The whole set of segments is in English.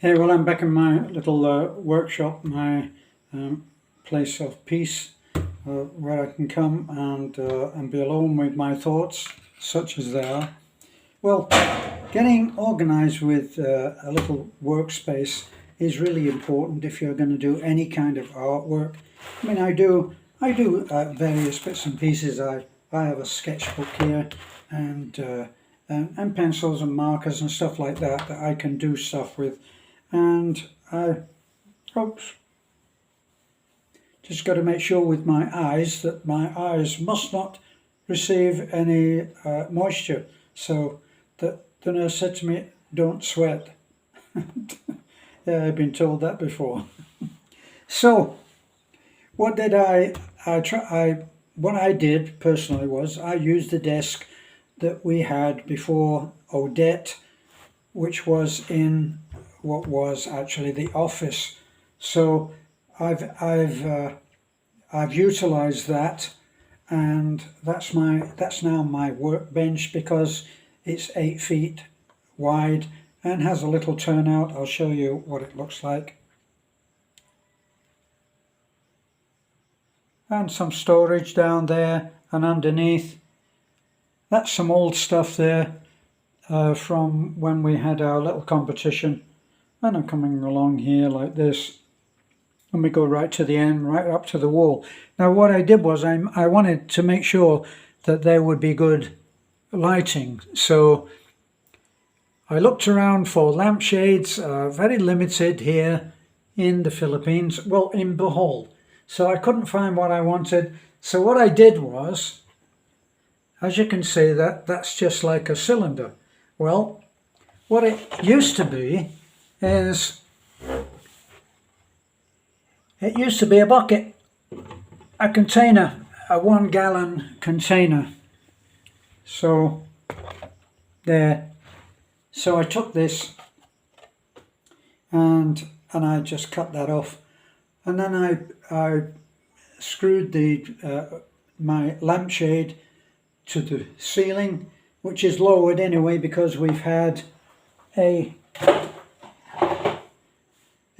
Hey, well, I'm back in my little workshop, my place of peace, where I can come and be alone with my thoughts, such as they are. Well, getting organised with a little workspace is really important if you're going to do any kind of artwork. I mean, I do various bits and pieces. I have a sketchbook here, and pencils and markers and stuff like that I can do stuff with. And oops, just got to make sure with my eyes that my eyes must not receive any moisture. So the nurse said to me, "Don't sweat." Yeah, I've been told that before. So what did what I did personally was I used the desk that we had before Odette, which was in what was actually the office. So I've utilised that, and that's now my workbench, because it's 8 feet wide and has a little turnout. I'll show you what it looks like. And some storage down there, and underneath that's some old stuff there from when we had our little competition. And I'm coming along here like this, and we go right to the end, right up to the wall. Now what I did was I wanted to make sure that there would be good lighting, so I looked around for lampshades, very limited here in the Philippines, well, in Bohol, so I couldn't find what I wanted. So what I did was, as you can see, that's just like a cylinder. Well, what it used to be is, it used to be a bucket, a container, a 1 gallon container. So there. So I took this and I just cut that off, and then I screwed my lampshade to the ceiling, which is lowered anyway because we've had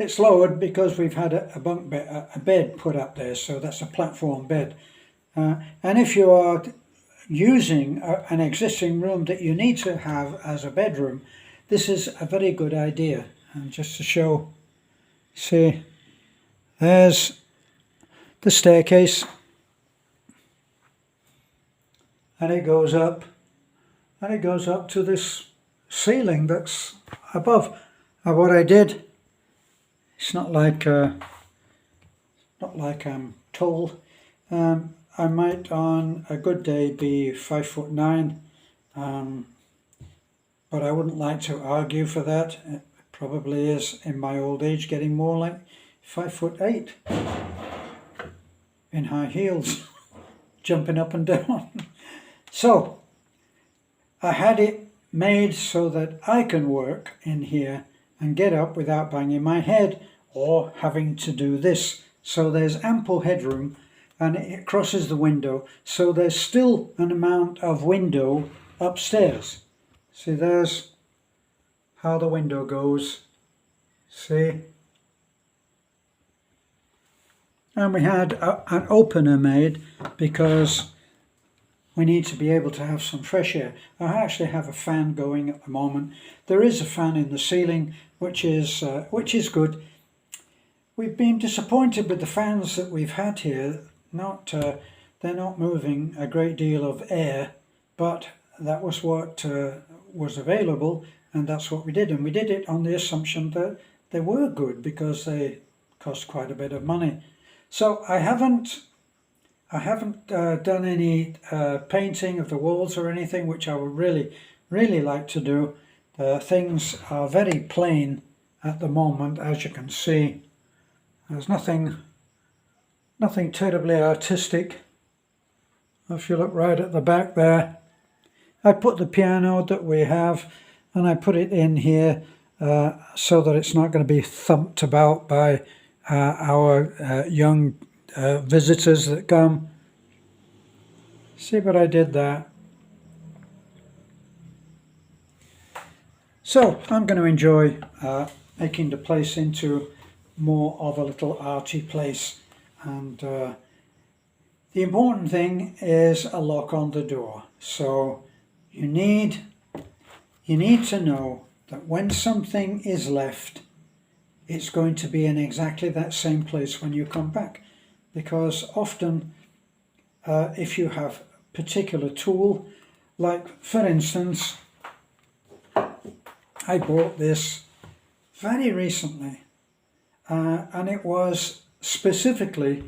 it's lowered because we've had a bunk bed, a bed put up there, so that's a platform bed. And if you are using an existing room that you need to have as a bedroom, this is a very good idea. And just to show, see, there's the staircase, and it goes up, to this ceiling that's above. And what I did, it's not like I'm tall. I might on a good day be 5'9", but I wouldn't like to argue for that. It probably is in my old age getting more like 5'8" in high heels, jumping up and down. So I had it made so that I can work in here and get up without banging my head or having to do this. So there's ample headroom, and it crosses the window, so there's still an amount of window upstairs. See, there's how the window goes, see? And we had an opener made because we need to be able to have some fresh air. I actually have a fan going at the moment. There is a fan in the ceiling, which is good. We've been disappointed with the fans that we've had here. They're not moving a great deal of air, but that was what was available, and that's what we did. And we did it on the assumption that they were good because they cost quite a bit of money. So I haven't done any painting of the walls or anything, which I would really like to do. Things are very plain at the moment, as you can see. There's nothing terribly artistic. If you look right at the back there, I put the piano that we have, and I put it in here so that it's not going to be thumped about by our young visitors that come. See, but I did that. So I'm going to enjoy making the place into more of a little arty place. And the important thing is a lock on the door. So you need to know that when something is left, it's going to be in exactly that same place when you come back. Because often if you have a particular tool, like for instance, I bought this very recently, and it was specifically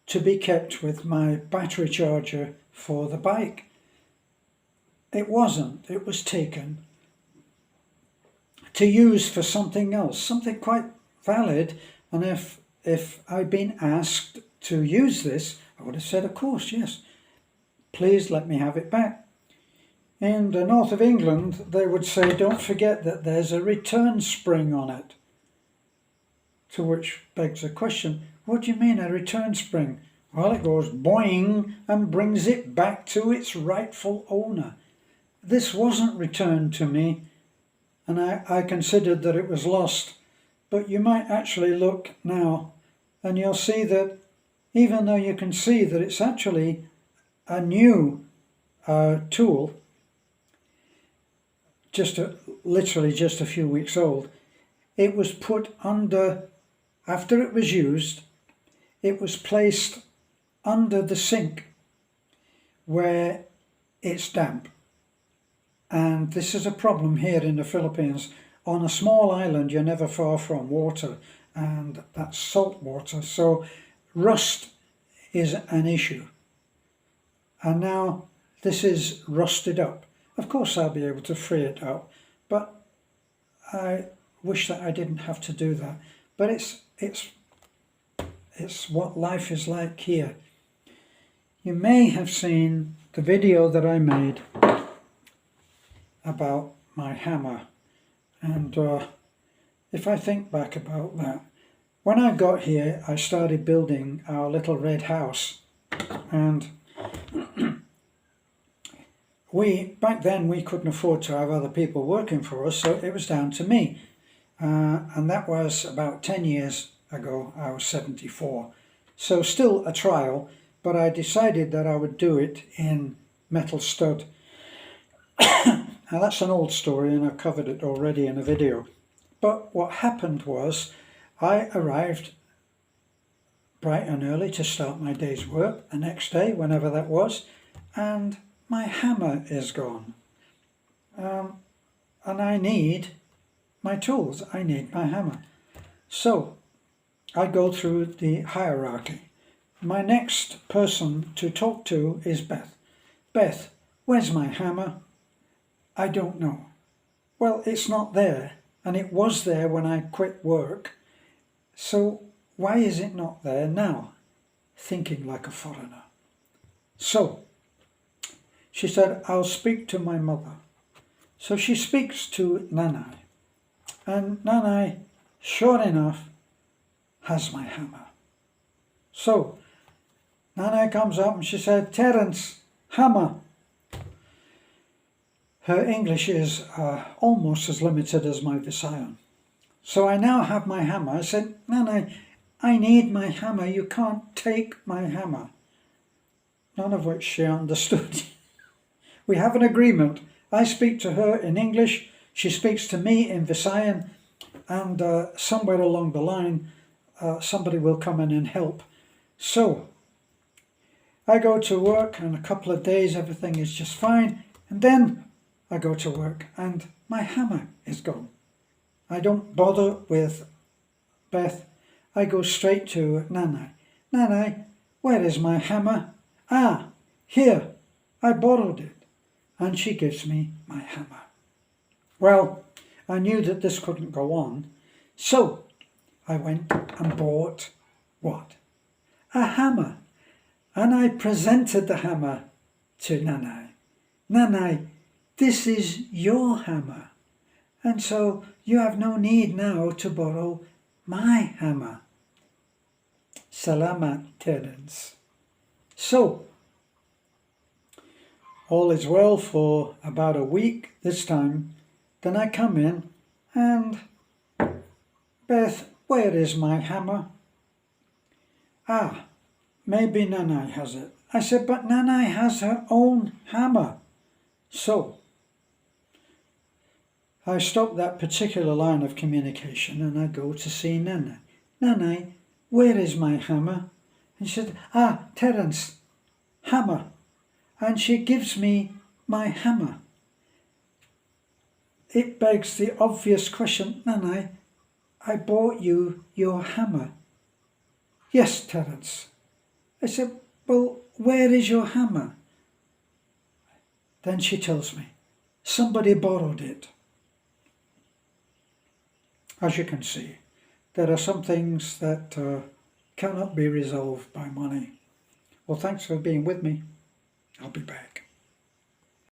to be kept with my battery charger for the bike. It wasn't. It was taken to use for something else, something quite valid. And if I'd been asked to use this, I would have said, of course, yes, please let me have it back. In the north of England, they would say, don't forget that there's a return spring on it. To which begs the question, what do you mean a return spring? Well, it goes boing and brings it back to its rightful owner. This wasn't returned to me, and I considered that it was lost. But you might actually look now, and you'll see that even though you can see that it's actually a new tool, literally just a few weeks old, it was put under, after it was used, it was placed under the sink where it's damp. And this is a problem here in the Philippines. On a small island, you're never far from water, and that's salt water, so rust is an issue. And now this is rusted up. Of course I'll be able to free it up, but I wish that I didn't have to do that. But it's what life is like here. You may have seen the video that I made about my hammer, and if I think back about that, when I got here I started building our little red house, and back then we couldn't afford to have other people working for us, so it was down to me, and that was about 10 years ago. I was 74, so still a trial, but I decided that I would do it in metal stud. Now that's an old story and I've covered it already in a video, but what happened was I arrived bright and early to start my day's work the next day, whenever that was, and my hammer is gone. And I need my tools, I need my hammer. So I go through the hierarchy. My next person to talk to is Beth. Beth, where's my hammer? I don't know. Well, it's not there, and it was there when I quit work. So why is it not there now? Thinking like a foreigner. So she said, I'll speak to my mother. So she speaks to Nanai, and Nanai, sure enough, has my hammer. So Nanai comes up and she said, Terence, hammer. Her English is almost as limited as my Visayan. So I now have my hammer. I said, Nanai, I need my hammer. You can't take my hammer. None of which she understood. We have an agreement. I speak to her in English, she speaks to me in Visayan, and somewhere along the line somebody will come in and help. So I go to work, and a couple of days everything is just fine, and then I go to work and my hammer is gone. I don't bother with Beth. I go straight to Nanai. Nanai, where is my hammer? Ah, here, I borrowed it. And she gives me my hammer. Well, I knew that this couldn't go on, so I went and bought what? A hammer. And I presented the hammer to Nanai. Nanai, this is your hammer, and so you have no need now to borrow my hammer. Salamat, Terence. So, all is well for about a week this time. Then I come in and Beth, where is my hammer? Ah, maybe Nanai has it. I said, but Nanai has her own hammer. So I stop that particular line of communication and I go to see Nanai. Nanai, where is my hammer? And she said, ah, Terence, hammer. And she gives me my hammer. It begs the obvious question, Nanai, I bought you your hammer. Yes, Terence. I said, well, where is your hammer? Then she tells me, somebody borrowed it. As you can see, there are some things that cannot be resolved by money. Well, thanks for being with me. I'll be back.